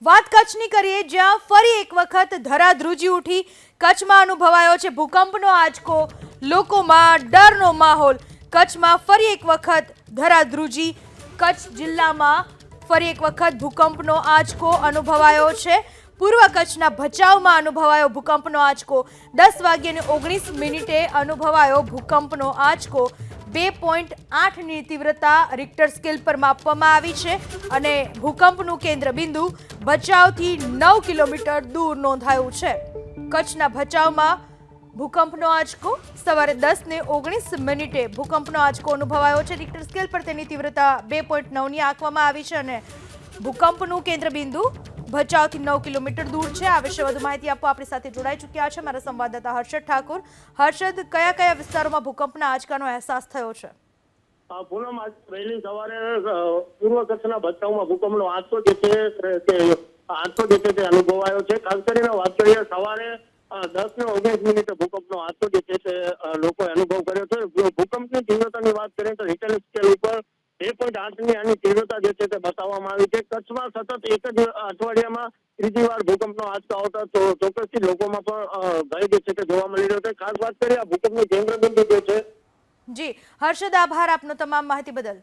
વાત કચ્છની કરીએ, જ્યાં ફરી એક વખત ધરાધ્રુજી ઉઠી. કચ્છમાં અનુભવાયો છે ભૂકંપનો આંચકો, લોકોમાં ડરનો માહોલ. કચ્છમાં ફરી એક વખત ધરાધ્રુજી. કચ્છ જિલ્લામાં ફરી એક વખત ભૂકંપનો આંચકો અનુભવાયો છે. પૂર્વ કચ્છના ભચાઉમાં અનુભવાયો ભૂકંપનો આંચકો. 10:19 અનુભવાયો ભૂકંપનો આંચકો. 2.8ની તીવ્રતા રિક્ટર સ્કેલ પર માપવામાં આવી છે અને ભૂકંપનું કેન્દ્ર બિંદુ ભચાઉથી 9 કિલોમીટર દૂર નોંધાયું છે. કચ્છના ભચાઉમાં ભૂકંપનો આંચકો સવારે 10:19 ભૂકંપનો આંચકો અનુભવાયો છે. રિક્ટર સ્કેલ પર તેની તીવ્રતા 2.9ની આંકવામાં આવી છે અને ભૂકંપનું કેન્દ્ર બિંદુ ભચાઉથી 9 કિલોમીટર દૂર છે. આ વિશે વધુ માહિતી આપવા આપણી સાથે જોડાઈ ચૂક્યા છે મારા સંવાદદાતા હર્ષદ ઠાકોર. હર્ષદ, કયા કયા વિસ્તારોમાં ભૂકંપના આંચકાનો અહેસાસ થયો છે? પૂનમ, આજ વહેલી સવારે પૂર્વ કચ્છના ભચાઉમાં ભૂકંપનો આંચકો જે છે તે અનુભવાયો છે. ખાસ કરીને વાત કરીએ સવારે 10:19 ભૂકંપનો આંચકો જે છે તે લોકોએ અનુભવ કર્યો છે. ભૂકંપની તીવ્રતાની વાત કરીએ તો રિક્ટર સ્કેલ ઉપર 2.8ની આની તીવ્રતા જે છે તે બતાવવામાં આવી છે. કચ્છમાં સતત એક જ અઠવાડિયામાં ત્રીજી વાર ભૂકંપનો આંચકો આવતા તો ચોક્કસથી લોકોમાં પણ ભય જે છે તે જોવા મળી રહ્યો છે. ખાસ વાત કરીએ આ ભૂકંપનું કેન્દ્રબિંદુ જે છે. જી હર્ષદ, આભાર આપનો તમામ માહિતી બદલ.